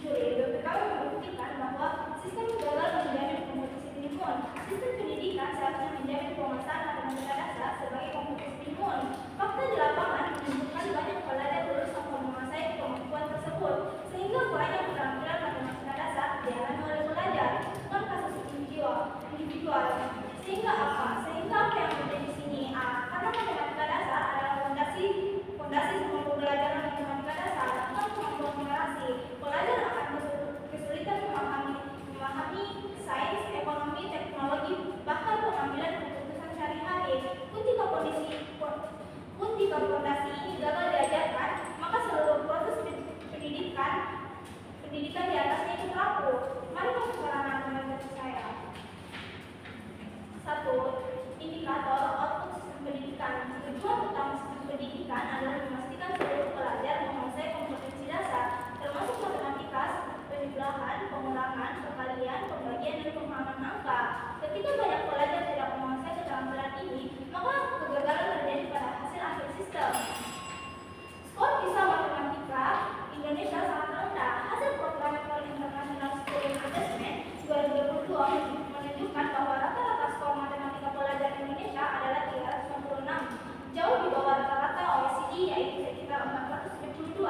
Juri BPKW membuktikan bahwa sistem gagal menjamin kompetisi ilmuwan. Sistem pendidikan seharusnya menjamin penguasaan matematika dasar sebagai kompetisi ilmuwan. Fakta di lapangan menunjukkan banyak pelajar lulus tanpa menguasai kemampuan tersebut, sehingga banyak keterampilan matematika dasar dialami oleh pelajar, bukan kasus individual. Sehingga apa yang terjadi di sini? Karena matematika dasar adalah fondasi semua pembelajaran matematika dasar, bukan kemampuan numerasi. Pelajar akan kesulitan memahami sains, ekonomi, teknologi, bahkan pengambilan keputusan sehari-hari. Pun jika fondasi ini gagal diajarkan, maka seluruh proses pendidikan di atasnya itu rapuh. Mari masuk ke ranah analisis saya. 1. Indikator output sistem pendidikan. Tujuan utama sistem pendidikan adalah memastikan seluruh pelajar menguasai kompetensi dasar, termasuk matematika, penjumlahan, pengurangan, perkalian, pembagian, dan pemahaman angka. Ketika banyak pelajar tidak menguasai keterampilan ini, maka kegagalan terjadi pada hasil akhir sistem. Skor PISA Matematika Indonesia sangat rendah. Hasil program International Scoring Assessment 2022 menunjukkan bahwa rata-rata skor matematika pelajar Indonesia adalah 396, jauh di bawah rata-rata OECD yaitu sekitar 472.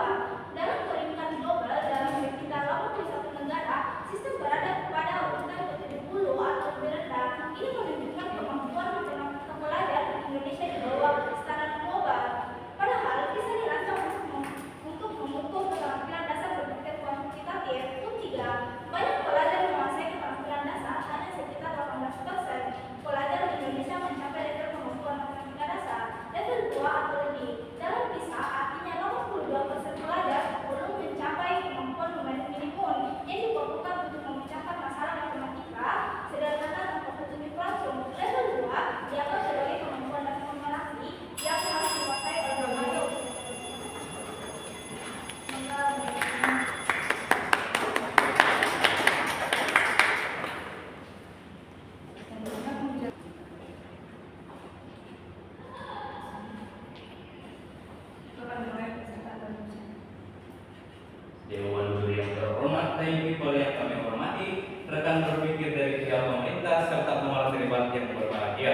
Dalam peringkat global dalam sekitar 81 negara, sistem berada pada urutan ke-70 atau lebih rendah. Ini menunjukkan kemampuan matematika pelajar di Indonesia di bawah standar global. Padahal bisa dirancang untuk mengukur keterampilan dasar berpikir kuantitatif. Pun 3. Banyak pelajar menguasai keterampilan dasar, hanya sekitar 18% pelajar di Indonesia mencapai level kemampuan matematika dasar level 2 atau lebih. Dalam PISA artinya 82% pelajar belum mencapai kemampuan numerik minimum yang diperlukan untuk memecahkan masalah matematika sederhana tanpa petunjuk langsung. Level 2 dianggap sebagai kemampuan dasar numerasi yang harus dikuasai oleh pelajar. Dewan Juri yang terhormat dan people yang kami hormati, rekan berpikir dari pihak pemerintah serta pengolah derivat yang berbahagia.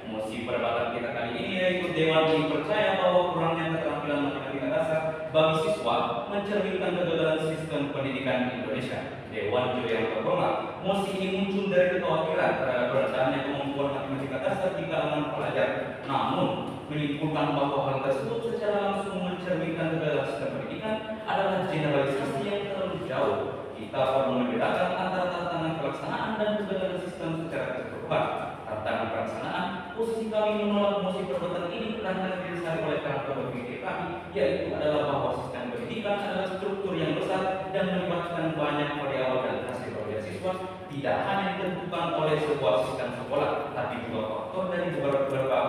Mosi perdebatan kita kali ini yaitu Dewan Juri percaya bahwa kurangnya keterampilan matematika dasar bagi siswa mencerminkan kegagalan sistem pendidikan Indonesia. Dewan Juri yang terhormat, mosi ini muncul dari kekhawatiran terhadap rendahnya kemampuan matematika dasar di kalangan pelajar, namun menyimpulkan bahwa hal tersebut secara langsung mencerminkan kegagalan sistem pendidikan adalah generalisasi yang terlalu jauh. Kita perlu membedakan antara tantangan pelaksanaan dan kegagalan sistem secara keseluruhan. Tantangan pelaksanaan, posisi kami menolak mosi perdebatan ini karena didasari oleh karakter berpikir kami, yaitu adalah bahwa sistem pendidikan adalah struktur yang besar dan melibatkan banyak variabel dan hasil oleh siswa, tidak hanya ditentukan oleh sebuah sistem sekolah, tapi juga faktor dari beberapa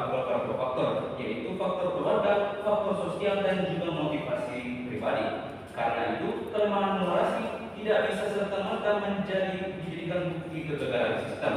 faktor, yaitu faktor keluarga, faktor sosial, dan juga motivasi pribadi. Karena itu, kelemahan numerasi tidak bisa serta-merta dijadikan bukti kegagalan sistem.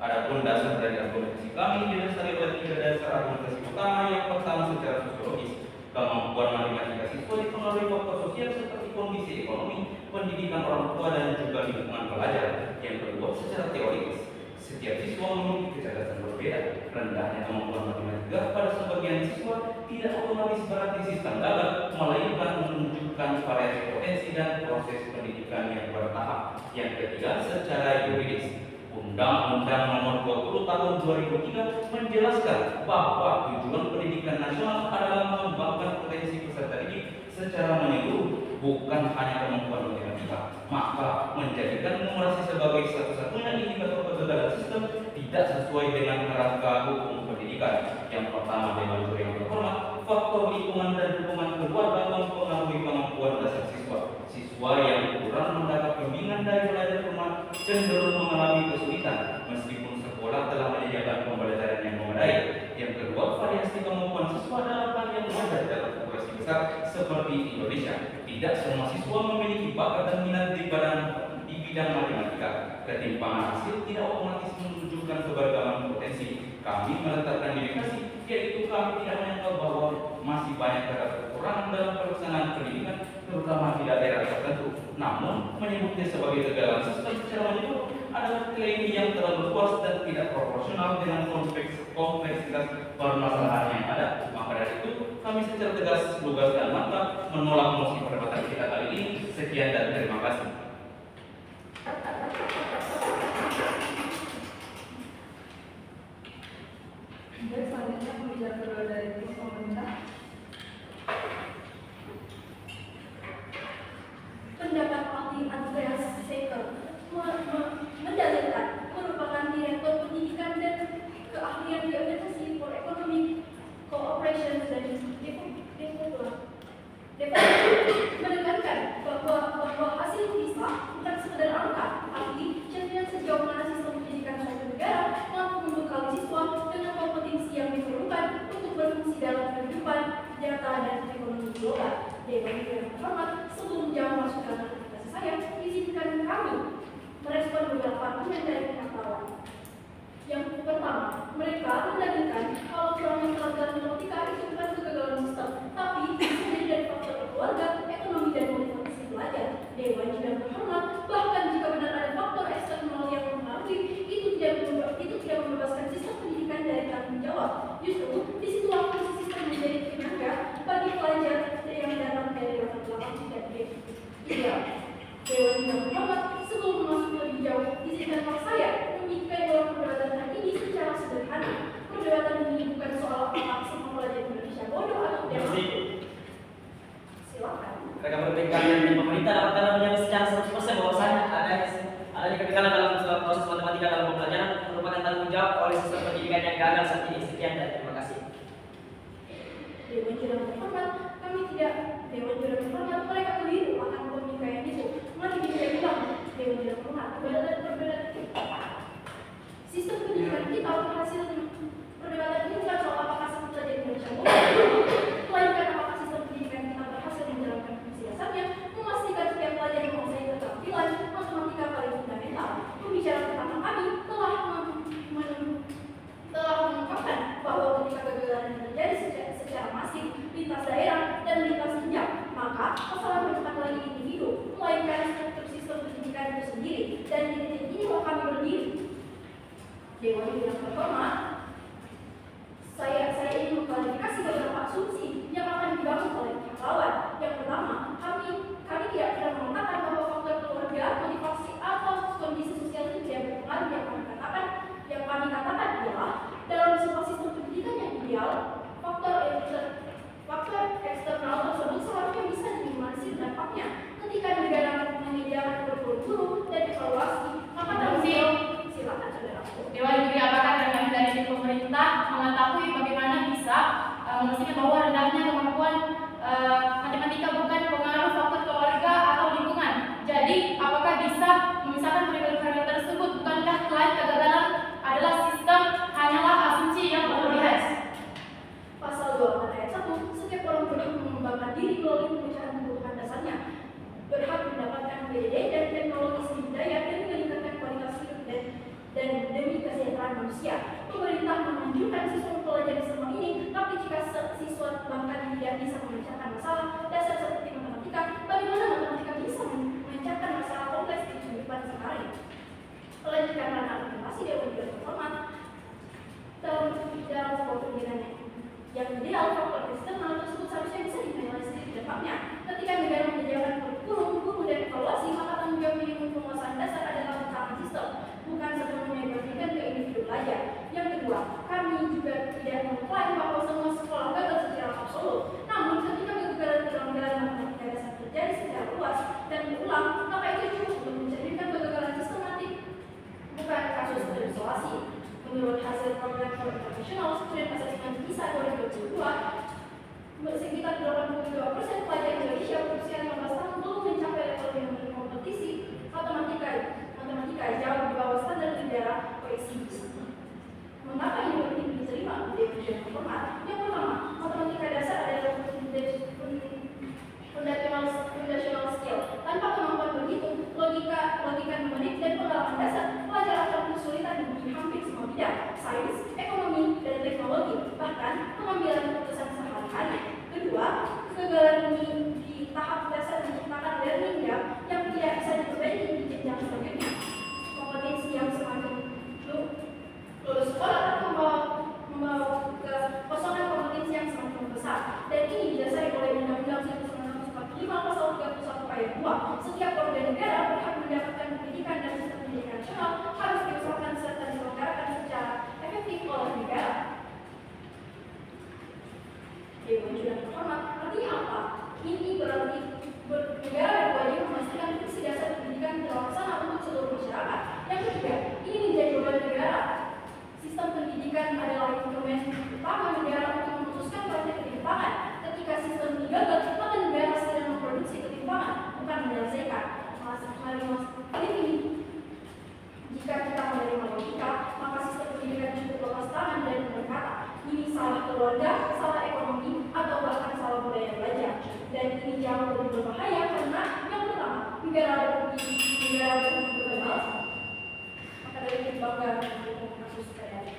Adapun dasar dari argumentasi kami didasari oleh 3 dasar argumentasi utama. Yang pertama secara sosiologis, kemampuan matematika siswa dipengaruhi faktor sosial seperti kondisi ekonomi, pendidikan orang tua, dan juga lingkungan pelajar. Yang kedua secara teoritis, setiap siswa memiliki kecerdasan berbeda. Rendahnya kemampuan matematika pada sebagian siswa tidak otomatis berarti sistem gagal, melainkan menunjukkan variasi potensi dan proses pendidikan yang bertahap. Yang ketiga secara yuridis, Undang-Undang Nomor 20 Tahun 2003 menjelaskan bahwa tujuan pendidikan nasional adalah mengembangkan potensi peserta didik secara menyeluruh, bukan hanya kemampuan matematika. Maka menjadikan numerasi sebagai satu-satunya indikator kegagalan sistem tidak sesuai dengan kerangka hukum pendidikan. Yang pertama, Dewan Juri yang terhormat, faktor lingkungan dan dukungan keluarga mempengaruhi kemampuan dasar siswa. Siswa yang kurang mendapat bimbingan dari pelajar rumah cenderung mengalami kesulitan meskipun sekolah telah menyediakan pembelajaran yang memadai. Yang kedua, variasi kemampuan siswa adalah hal yang wajar dalam populasi besar seperti Indonesia. Tidak semua siswa memiliki bakat dan minat di bidang matematika. Ketimpangan hasil tidak otomatis menunjukkan keberagaman potensi. Kami meletakkan indikasi yaitu kami tidak menyangka bahwa masih banyak terdapat kekurangan dalam pelaksanaan pendidikan, terutama di daerah tertentu. Namun, menyebutnya sebagai kegagalan sistem secara menyeluruh adalah klaim yang terlalu luas dan tidak proporsional dengan kompleksitas permasalahan yang ada. Maka dari itu, kami secara tegas, lugas dan mantap menolak mosi perdebatan kita kali ini. Sekian dan terima kasih. Dan selanjutnya pembicara kedua dari tim pemerintah. Pendapat ahli Andreas Seeker mendalilkan merupakan direktur pendidikan dan keahlian di Organisasi for Economic Cooperation dan Development menekankan bahwa hasil bisa bukan sekedar angka, tapi cerminan sejauh mana sistem pendidikan suatu negara mampu membekali siswa dengan kompetensi yang diperlukan untuk berfungsi dalam kehidupan nyata dan ekonomi global. Dewan yang terhormat, sebelum jauh masuk dalam aktivitas saya, izinkan kami merespon beberapa argumen dari pihak lawan. Yang pertama, mereka mendalilkan kalau kurangnya pelajaran matematika itu bukan kegagalan sistem, tapi sendiri dari faktor keluarga, ekonomi dan motivasi pelajar. Dewan juga terhormat, bahkan jika benar ada faktor eksternal yang mempengaruhi, itu tidak membebaskan sistem pendidikan dari tanggung jawab. Justru disitulah fungsi sistem menjadi tenaga bagi pelajar yang datang dari latar belakang tidak ideal. Dewan juga terhormat, sebelum masuk lebih jauh, izinkan saya memikirkan bahwa perdebatan hari ini secara sederhana. Perdebatan ini bukan soal apakah semua pelajar Indonesia bodoh atau tidak. Silakan. Rekan berpikir yang pemerintah dapat menyebut secara 100% bahwasanya adanya kegagalan dalam proses matematika dalam pembelajaran merupakan tanggung jawab oleh sistem pendidikan yang gagal saat ini. Sekian dan terima kasih. Dewan juga terhormat, Dewan juga terhormat, mereka keliru akan pemikirkan itu. Mari kita bilang, Dewan juga terhormat, perbedaan sistem pendidikan kita berhasil. Perdebatan ini bukan soal apakah sistem pelajar Indonesia bodoh, melainkan apakah sistem pendidikan kita berhasil menjalankan fungsi dasarnya, memastikan setiap pelajar menguasai keterampilan matematika paling fundamental. Pembicaraan pertama kami telah mengungkapkan bahwa ketika kegagalan terjadi secara masif lintas daerah dan lintas jenjang, maka masalah bukan lagi individu, melainkan struktur sistem pendidikan itu sendiri. Dan di titik ini mau kami berdiri. Dewan yang terhormat, saya ingin mengklarifikasi beberapa asumsi yang akan dibangun oleh pihak lawan. Yang pertama, kami tidak pernah mengatakan bahwa faktor keluarga, motivasi atau kondisi sosial itu tidak berpengaruh. Yang kami katakan adalah dalam sebuah sistem pendidikan yang ideal, faktor eksternal tersebut seharusnya bisa diminimalisir dampaknya. Ketika negara menyediakan kurikulum guru dan evaluasi, maka tanggung jawab. Silakan saudaraku. Dewan juga apakah rekan dari tim pemerintah mengetahui bagaimana bisa memastikan bahwa rendahnya kemampuan matematika bukan pengaruh faktor keluarga atau lingkungan. Jadi, apakah bisa memisahkan variabel-variabel tersebut? Bukankah klaim kegagalan adalah sistem hanyalah asumsi yang berlebihan? Pasal 24 ayat 1, setiap orang berhak mengembangkan diri melalui pemecahan kebutuhan dasarnya, berhak mendapatkan PDD dan teknologi seni budaya demi meningkatkan kualitas hidup dan demi kesejahteraan manusia. Pemerintah menganjurkan siswa mempelajari semua ini, tapi jika siswa bahkan tidak bisa memecahkan masalah dasar seperti matematika, bagaimana matematika bisa memecahkan masalah kompleks di kehidupan sehari? Melanjutkan ranah argumentasi, Dewan juga terhormat dalam sebuah pendidikan yang ideal, faktor eksternal tersebut seharusnya bisa diminimalisir di dampaknya. Ketika negara menyediakan kurikulum, guru dan evaluasi, maka tanggung jawab minimum penguasaan dasar adalah di tangan sistem, bukan sepenuhnya diberikan ke individu pelajar. Yang kedua, kami juga tidak mengklaim bahwa semua sekolah gagal secara absolut. Namun kegagalan ini di tahap dasar menciptakan learning gap yang tidak bisa diperbaiki di jenjang selanjutnya. Kompetensi yang semakin lulus sekolah akan membawa ke kosongan kompetensi yang semakin besar, dan ini didasari oleh Undang-Undang 1945 Pasal 31 ayat 2. Setiap warga negara berhak mendapatkan pendidikan dan sistem pendidikan nasional harus diusahakan serta diselenggarakan secara efektif oleh negara. Dewan Juri yang terhormat, artinya apa? Ini berarti negara berwajib memastikan fungsi dasar pendidikan terlaksana untuk seluruh masyarakat. Yang ketiga, ini menjadi beban negara. Sistem pendidikan adalah instrumen utama negara untuk memutuskan rantai ketimpangan. Ketika sistem ini gagal, maka negara sedang memproduksi ketimpangan, bukan menyelesaikan. Ini jika kita menerima logika, maka sistem pendidikan cukup lepas tangan dan berkata, ini salah keluarga, salah ekonomi, atau bahkan salah budaya belajar. Dan ini jauh lebih berbahaya karena yang pertama, negara berkembang. Maka dari itu bangga mendukung kasus kayak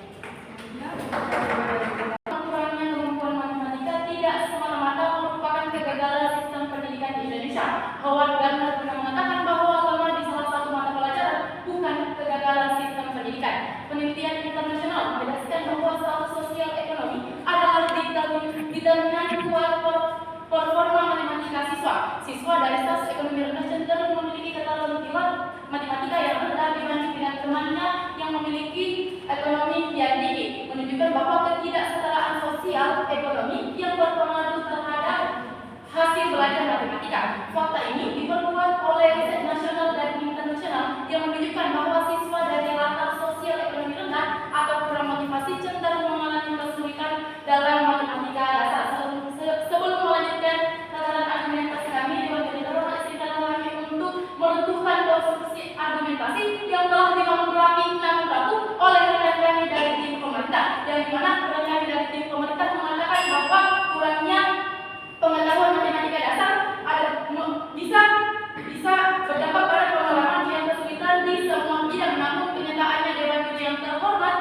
Kurangnya kemampuan matematika tidak semata-mata merupakan kegagalan sistem pendidikan di Indonesia. Howard Gardner pernah mengatakan bahwa agama di salah satu mata pelajaran bukan kegagalan sistem pendidikan. Penelitian internasional menjelaskan bahwa status sosial ekonomi adalah determinan performa matematika siswa. Siswa dari status ekonomi rendah cenderung memiliki keterampilan matematika yang rendah dibanding dengan temannya yang memiliki ekonomi yang tinggi, menunjukkan bahwa ketidaksetaraan sosial ekonomi yang berpengaruh terhadap hasil belajar matematika. Fakta ini diperkuat oleh riset nasional dan internasional yang menunjukkan bahwa siswa dari latar sosial ekonomi rendah atau kurang motivasi cenderung mengalami kesulitan dalam matematika dasar. Sebelum melanjutkan tataran argumentasi kami, Dewan Juri terhormat izinkan kami untuk menentukan konstruksi argumentasi yang telah dibangun rapi namun rapuh oleh rekan kami dari tim pemerintah, yang dimana rekan kami dari tim pemerintah mengatakan bahwa kurangnya pengetahuan matematika dasar bisa berdampak pada pengalaman yang kesulitan di semua bidang. Namun kenyataannya Dewan Juri yang terhormat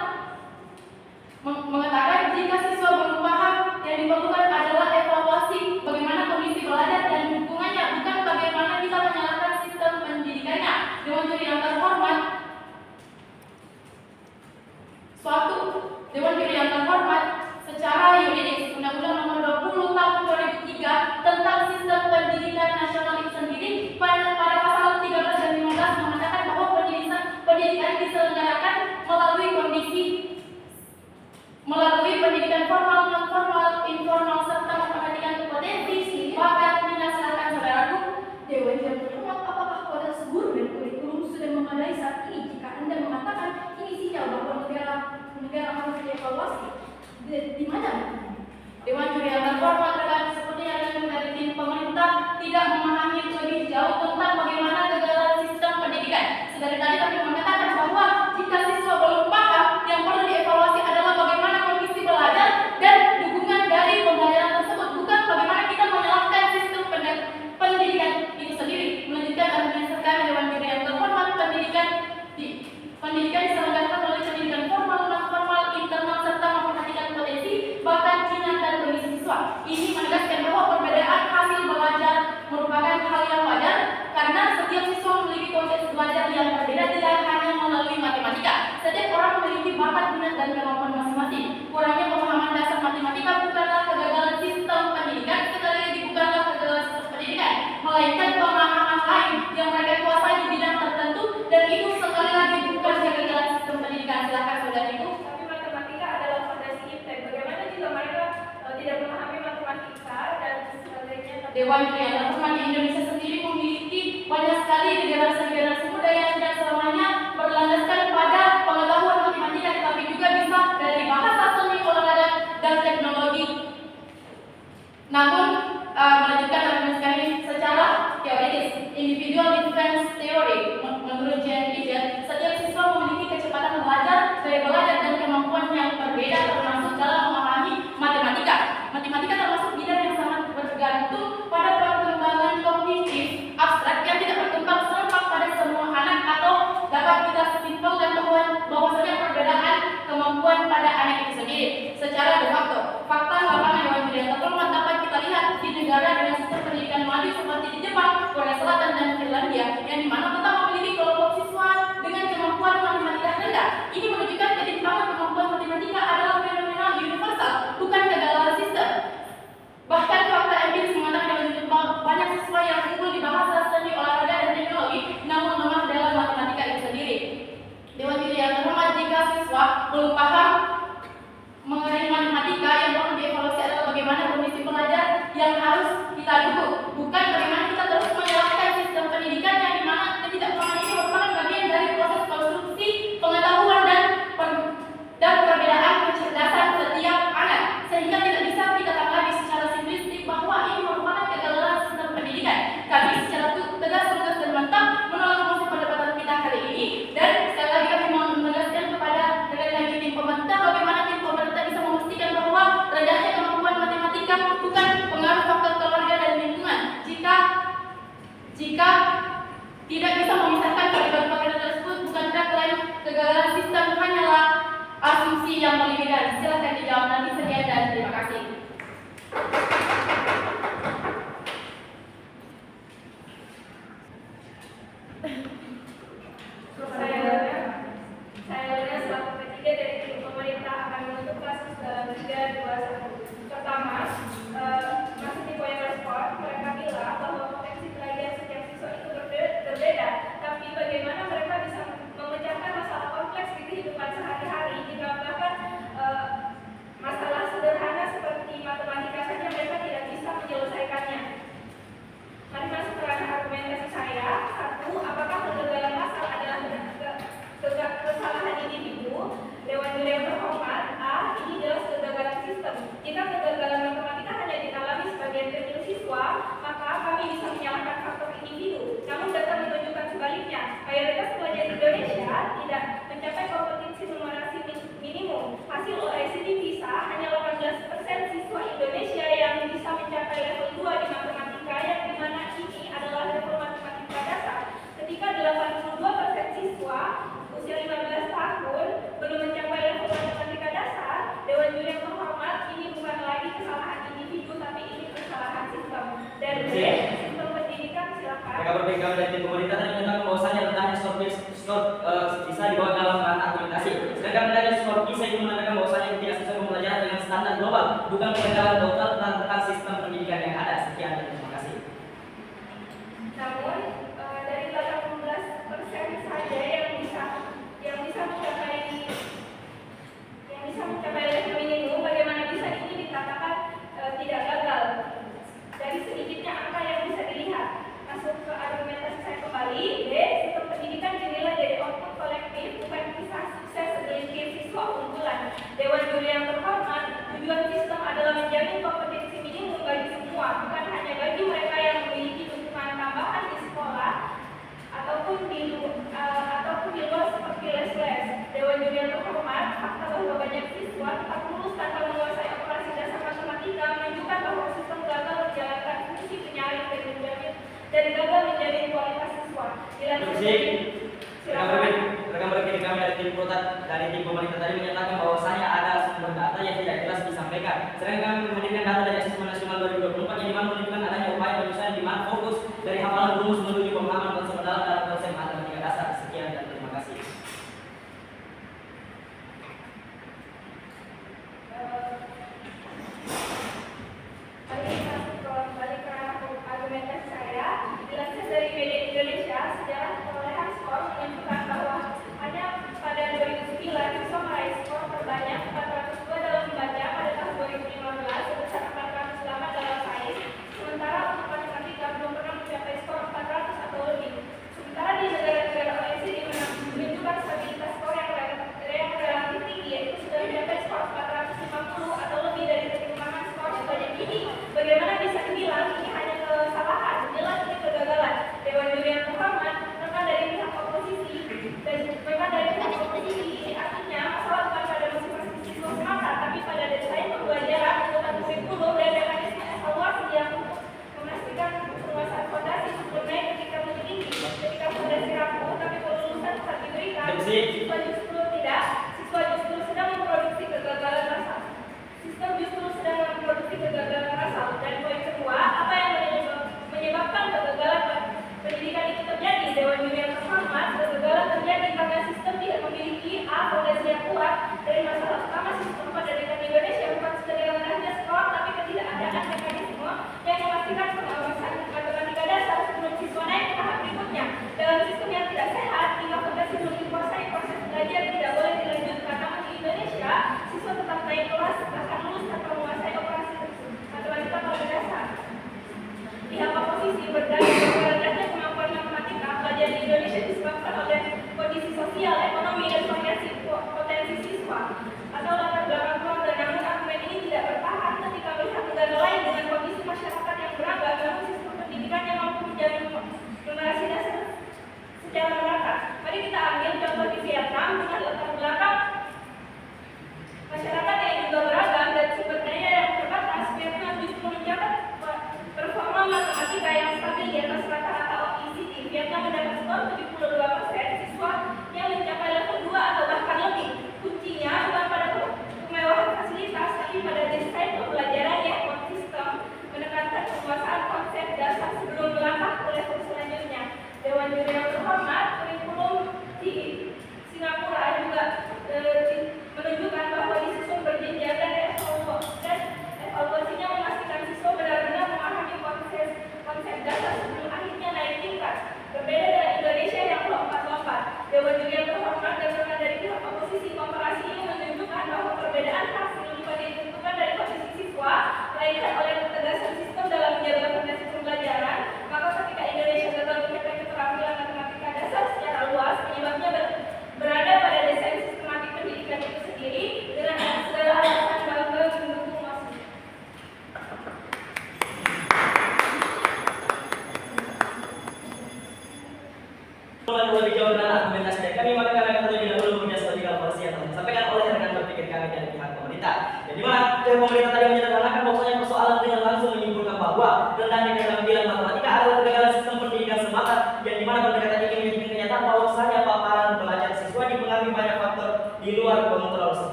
mengatakan jika siswa belum paham, yang diperlukan adalah evaluasi bagaimana kondisi belajar dan dukungannya, bukan bagaimana kita menyalahkan sistem pendidikannya. Dewan Juri yang terhormat, Dewan Juri yang terhormat, secara yuridis Undang-Undang Nomor 20 Tahun 2003 tentang Sistem Pendidikan Nasional itu sendiri pada pasal 13 dan 15 mengatakan bahwa pendidikan diselenggarakan melalui pendidikan formal, non formal, informal serta memperhatikan kompetensi, bakat, minat. Silakan saudaraku. Dewan Juri yang terhormat, apakah kualitas guru dan kurikulum sudah memadai saat ini? Jika Anda mengatakan ini sinyal bahwa negara harus dievaluasi, di mana? Dewan Juri yang terhormat, rekan seperti yang dari tim pemerintah tidak memahami lebih jauh tentang bagaimana kegagalan sistem pendidikan. Sedari tadi kami mengatakan bahwa jika siswa belum paham, yang perlu dievaluasi adalah bagaimana kondisi belajar dan dukungan dari pembelajaran tersebut, bukan bagaimana kita menyalahkan sistem pendidikan itu sendiri. Melanjutkan argumentasi kami, Dewan Juri yang terhormat, pendidikan diselenggarakan melalui pendidikan formal, non formal, internal serta memperhatikan potensi, bakat, minat, dan kondisi siswa. Ini menegaskan bahwa perbedaan hasil belajar merupakan hal yang wajar karena setiap siswa memiliki konteks belajar yang berbeda, tidak hanya melalui matematika. Setiap orang memiliki bakat, minat, dan kemampuan masing-masing. Kurangnya pemahaman dasar matematika bukanlah kegagalan sistem pendidikan, sekali lagi bukanlah kegagalan sistem pendidikan, melainkan pemahaman lain yang mereka kuasai di bidang tertentu, dan itu sekali lagi bukan kegagalan sistem pendidikan. Silakan saudariku. Tapi matematika adalah fondasi IPTEK. Bagaimana jika mereka tidak memahami matematika dan sebagainya? Dewan Juri yang terhormat, Indonesia sendiri memiliki banyak sekali generasi muda yang tidak selamanya berlandaskan pada pengetahuan matematika, tetapi juga bisa dari bahasa, seni, olahraga, dan teknologi. Namun melanjutkan argumentasi kami secara teoritis, individual difference theory menurut Jan Piaget, setiap siswa memiliki kecepatan belajar dan kemampuan yang berbeda, termasuk dalam memahami matematika. Matematika termasuk bidang yang sangat bergantung pada perkembangan kognitif abstrak yang tidak berkembang serempak pada semua anak atau maju seperti di Jepang, Korea Selatan, dan Finlandia, yang dimana tetap memiliki kelompok siswa dengan kemampuan matematika rendah. Ini menunjukkan ketimpangan kemampuan matematika adalah fenomena universal, bukan kegagalan sistem. Bahkan fakta empiris mengatakan di Jepang banyak siswa yang unggul di bahasa, seni, olahraga, dan teknologi, namun lemah dalam matematika itu sendiri. Dewan Juri yang terhormat, jika siswa belum paham mengenai matematika, yang perlu dievaluasi adalah bagaimana kondisi pelajar yang harus kita dukung, bukan bagaimana kita terus menyalahkan sistem pendidikan yang dimana ketidakpahaman ini merupakan bagian dari proses konstruksi pengetahuan dan perbedaan kecerdasan setiap anak, sehingga tidak bisa kita tanggapi secara simplistik bahwa ini merupakan kegagalan sistem pendidikan. Kami secara tegas dan mantap menolak konsep perdebatan kita kali ini, dan sekali lagi kami mau menegaskan kepada rekan-rekan tim pemerintah bagaimana tim pemerintah bisa memastikan bahwa rendahnya kemampuan matematika bukan pengaruh faktor keluarga dan lingkungan. Jika tidak bisa memisahkan faktor tersebut, bukankah klaim kegagalan sistem hanyalah asumsi yang melebihkan? Silakan dijawab nanti. Sekian dan terima kasih. Saya selaku ketiga dari tim pemerintah akan menutup kasus dalam 3, 2, 1. Pertama, masih di poin respon, mereka bilang bahwa potensi belajar setiap siswa itu berbeda, tapi bagaimana mereka bisa memecahkan masalah kompleks di kehidupan sehari-hari jika bahkan masalah sederhana seperti matematika saja mereka tidak bisa menyelesaikannya. Mari masuk ke ranah argumentasi saya. 1. Apakah kegagalan masal adalah kesalahan individu? Dewan Juri yang terhormat, A. Ini jelas kegagalan sistem. Jika kegagalan matematika hanya dialami sebagian kecil siswa, maka kami bisa menyalahkan faktor individu. Namun data menunjukkan sebaliknya. Mayoritas pelajar Indonesia tidak mencapai kompetensi numerasi minimum. Hasil OECD PISA hanya 18% siswa Indonesia yang bisa mencapai level 2 di matematika, yang dimana ini adalah level matematika dasar. Ketika 82% siswa usia 15 tahun belum mencapai level matematika dasar, Dewan Juri yang terhormat, ini bukan lagi kesalahan individu, tapi ini kesalahan sistem. Dan sistem pendidikan, silakan. Mereka berpegang dari tim pemerintah tadi menyatakan bahwasannya rendahnya skor bisa dibawa dalam ranah argumentasi. Sedangkan rendahnya skor bisa itu menandakan bahwasannya tidak sesuai pembelajaran dengan standar global, bukan kegagalan total tentang sistem pendidikan yang ada. Sekian dan terima kasih. Namun dari 18% saja yang bisa mencapai level minimum, bagaimana bisa ini dikatakan tidak gagal? Dari sedikitnya angka yang bisa dilihat. Masuk ke argumentasi saya kembali. B. Sistem pendidikan dinilai dari output kolektif, bukan kisah sukses segelintir siswa unggulan. Dewan Juri yang terhormat, tujuan sistem adalah menjamin kompetensi minimum bagi semua, bukan hanya bagi mereka yang memiliki dukungan tambahan di sekolah ataupun di luar seperti les-les. Dewan Juri yang terhormat, fakta bahwa banyak siswa tetap lulus tanpa menguasai operasi dasar matematika menunjukkan bahwa sistem gagal menjalankan fungsi penyaring dan gagal menjamin kualitas siswa. Rekan berpikir kami dari tim pemerintah tadi menyatakan bahwasanya ada sumber data yang tidak jelas disampaikan. Sedangkan kami menghadirkan data dari Asesmen Nasional 2024 yang dimana menunjukkan adanya upaya penyusunan di mana fokus dari hafalan rumus menuju pemahaman konsep mendalam dalam konsep matematika dasar. Sekian dan terima kasih. Argumentasi saya, dilansir dari media Indonesia, sejarah perolehan skor menunjukkan bahwa hanya pada 2009 siswa meraih skor terbanyak 402 dalam membaca pada tahun 2015 sebesar 408 dalam sains,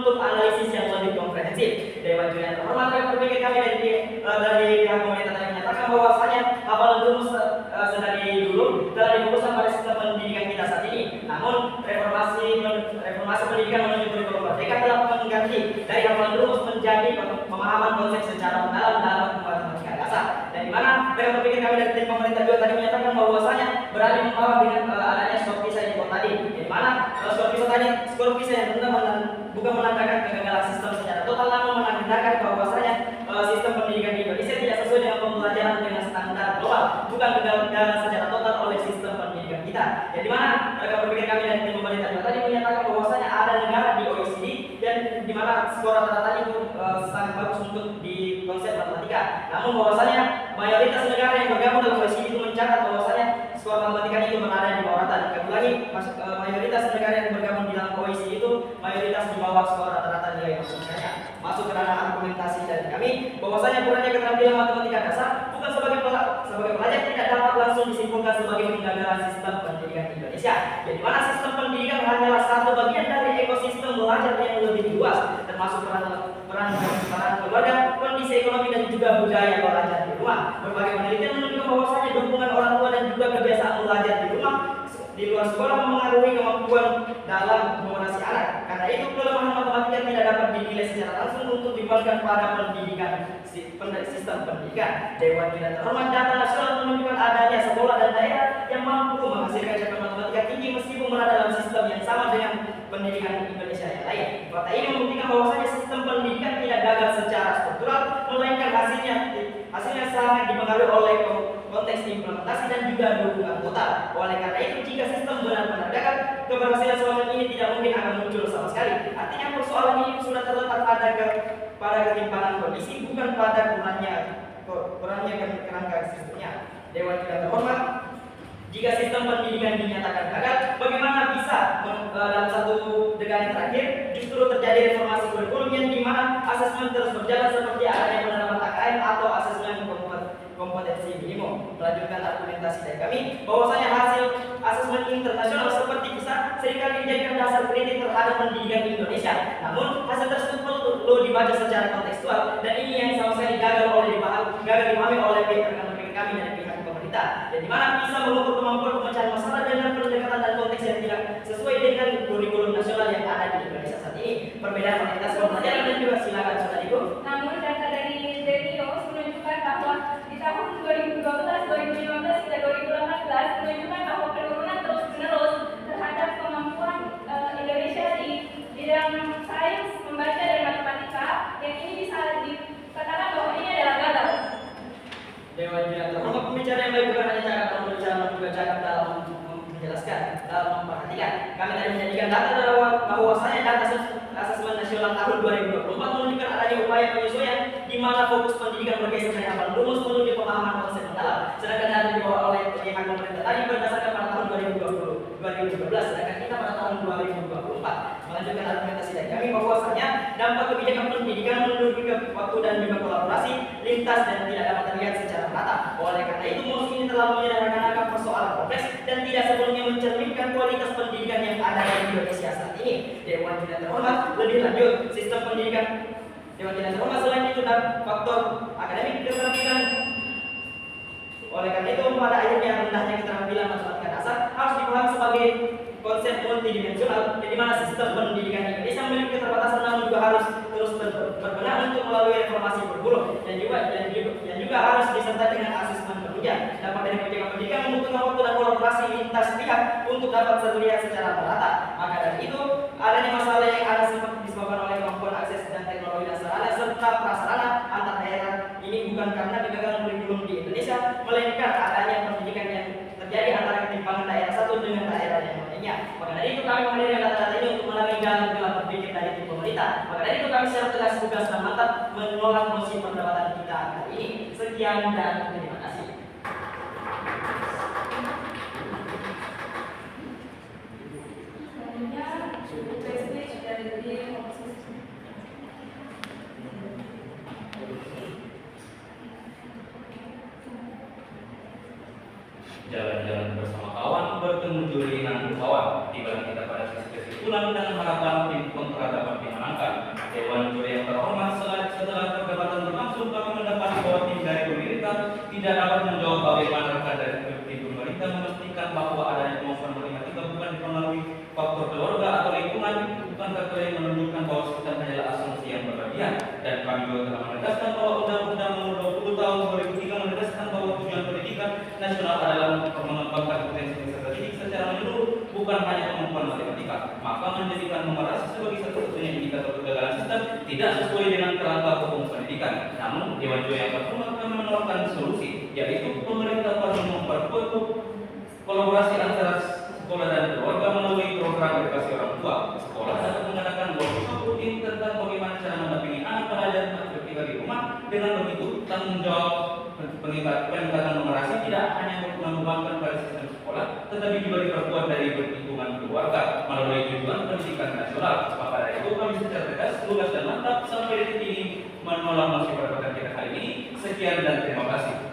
butuh analisis yang lebih komprehensif. Dewan Juri yang terhormat, rekan berpikir kami dari pihak pemerintah tadi menyatakan bahwasanya hafalan rumus sedari dulu telah difokuskan pada sistem pendidikan kita saat ini. Namun reformasi pendidikan menuju kurikulum merdeka telah mengganti dari hafalan rumus menjadi pemahaman konsep secara mendalam dalam matematika dasar. Dan di mana mereka berpikir kami dari tim pemerintah juga tadi menyatakan bahwasanya beralih membawa dengan adanya skor PISA yang tadi, di mana skor PISA yang bukan menandakan kegagalan sistem secara total, namun menandakan bahwasanya sistem pendidikan di Indonesia tidak sesuai dengan pembelajaran dengan standar global, bukan kegagalan secara total oleh sistem pendidikan kita. Jadi mana mereka berpikir kami dari tim pemerintah juga tadi menyatakan bahwasanya ada negara di OECD dan di mana skor rata-rata itu sangat bagus untuk di konsep matematika. Namun bahwasanya mayoritas negara yang bergabung dalam OECD itu mencatat bahwasanya skor matematika itu berada di bawah rata. Kembali lagi, mayoritas negara yang bergabung di dalam OECD itu mayoritas di bawah skor rata-rata nilai matematikanya. Masuk ke ranah argumentasi dari kami bahwasanya kurangnya keterampilan matematika dasar bukan sebagai pelajar tidak dapat langsung disimpulkan sebagai kegagalan sistem pendidikan Indonesia. Jadi mana sistem pendidikan hanyalah satu bagian dari ekosistem belajar yang lebih luas, termasuk peran keluarga, kondisi ekonomi dan juga budaya belajar di rumah. Berbagai penelitian menunjukkan bahwasanya dukungan orang tua dan juga kebiasaan belajar di rumah di luar sekolah mempengaruhi kemampuan dalam memotivasi anak. Karena itu kelemahan matematika tidak dapat dinilai secara langsung untuk dibebankan pada sistem pendidikan. Dewan Juri yang terhormat, data nasional menunjukkan adanya sekolah dan daerah yang mampu menghasilkan capaian matematika tinggi meskipun berada dalam sistem yang sama dengan pendidikan Indonesia yang lain. Fakta ini membuktikan bahwasanya sistem pendidikan tidak gagal secara struktural, melainkan hasilnya sangat dipengaruhi oleh konteks implementasi dan juga dukungan total. Oleh karena itu, jika sistem benar-benar gagal, keberhasilan soal ini tidak mungkin akan muncul sama sekali. Artinya persoalan ini sudah terletak pada ketimpangan kondisi, bukan pada kurangnya kerangka sistemnya. Dewan Juri yang terhormat, jika sistem pendidikan dinyatakan gagal, bagaimana bisa dalam satu dekade terakhir justru terjadi reformasi kurikulum yang dimana asesmen terus berjalan seperti adanya penerapan KKN atau asesmen kompetensi minimum. Melanjutkan argumentasi dari kami bahwasanya hasil asesmen internasional seperti PISA seringkali dijadikan dasar kritik terhadap pendidikan di Indonesia. Namun hasil tersebut perlu dibaca secara kontekstual dan ini yang sama sekali gagal dipahami oleh rekan kami dari pihak pemerintah. Dan di mana PISA mengukur kemampuan pemecahan masalah dengan pendekatan dan konteks yang tidak sesuai dengan kurikulum nasional yang ada di Indonesia saat ini. Perbedaan kualitas pembelajaran dan juga silakan saudariku. Namun data dari Denios menunjukkan bahwa di tahun 2012, 2015 hingga 2018 menunjukkan bahwa penurunan terus-menerus terhadap kemampuan Indonesia di bidang sains, membaca dan matematika, yang ini bisa dikatakan bahwa ini adalah gagal. Dewan Juri yang terhormat, pembicara yang baik bukan hanya cakap dalam berbicara, namun juga cakap dalam menjelaskan, dalam memperhatikan. Kami tadi menjadikan data bahwasanya data asesmen nasional tahun 2024 menunjukkan adanya upaya penyesuaian di mana fokus pendidikan bergeser dari hafalan rumus menuju pemahaman konsep mendalam. Sedangkan data dibawa oleh pihak pemerintah tadi berdasarkan pada tahun 2012, sedangkan kita pada tahun 2024. Melanjutkan argumentasi dari kami bahwasanya dampak kebijakan pendidikan menurunkan ke waktu dan juga kolaborasi lintas dan tidak dapat terlihat secara merata. Oleh karena itu, mosi ini telah menyederhanakan persoalan kompleks dan tidak sepenuhnya mencerminkan kualitas pendidikan yang ada di Indonesia saat ini. Dewan Juri yang terhormat, lebih lanjut, sistem pendidikan Dewan Juri yang terhormat selain itu dan faktor akademik keterampilan. Oleh karena itu, pada akhirnya rendahnya keterampilan matematika dasar harus dipahami sebagai konsep multidimensional, di mana sistem pendidikan Indonesia memiliki keterbatasan namun juga harus terus berbenah untuk melalui reformasi bergulung dan juga harus disertai dengan asesmen penunjang. Dampak dari kebijakan pendidikan membutuhkan waktu dan kolaborasi lintas pihak untuk dapat terlihat secara merata. Maka dari itu, adanya masalah yang ada seperti disebabkan oleh kemampuan akses dan teknologi dan sarana serta prasarana antar daerah ini bukan karena kegagalan kurikulum di Indonesia, melainkan adanya pendidikan yang terjadi antara ketimpangan daerah satu dengan daerah yang lainnya. Maka dari itu kami menghadirkan data-data ini untuk melalui jalan berpikir dari tim pemerintah. Maka dari itu kami secara tegas, tegas dan mantap menolak mosi perdebatan kita kali ini. Sekian dan terima kasih. Jalan-jalan bersama kawan, bertemu juri nanggung kawan. Tiba kita pada sesi kesimpulan dan harapan tim kontra dapat dimenangkan. Dewan Juri yang terhormat, setelah perdebatan berlangsung, kami mendapat bahwa tim dari pemerintah tidak dapat menjawab bagaimana rekan dari tim pemerintah memastikan bahwa adanya kemampuan matematika bukan dipengaruhi faktor keluarga atau lingkungan, bukan faktor yang menunjukkan bahwa sistem hanyalah asumsi yang berlebihan. Dan kami juga telah menegaskan bahwa Undang-Undang Nomor 20 Tahun 2003 menegaskan bahwa tujuan pendidikan nasional adalah untuk mengembangkan potensi peserta didik secara menyeluruh, bukan hanya kemampuan matematika. Maka menjadikan numerasi sebagai satu-satunya indikator kegagalan sistem tidak sesuai dengan kerangka hukum pendidikan. Namun, Dewan Juri yang terhormat kami menawarkan solusi, yaitu pemerintah perlu memperkuat kolaborasi antara sekolah dan keluarga melalui program edukasi orang tua. Sekolah dapat mengadakan workshop rutin tentang bagaimana cara mendampingi anak pelajar ketika di rumah. Dengan begitu, tanggung jawab peningkatan numerasi tidak hanya membebankan pada sistem sekolah, tetapi juga diperkuat dari lingkungan keluarga melalui tujuan pendidikan nasional. Maka dari itu kami secara tegas, lugas dan mantap sampai detik ini menolak mosi perdebatan kita kali ini. Sekian dan terima kasih.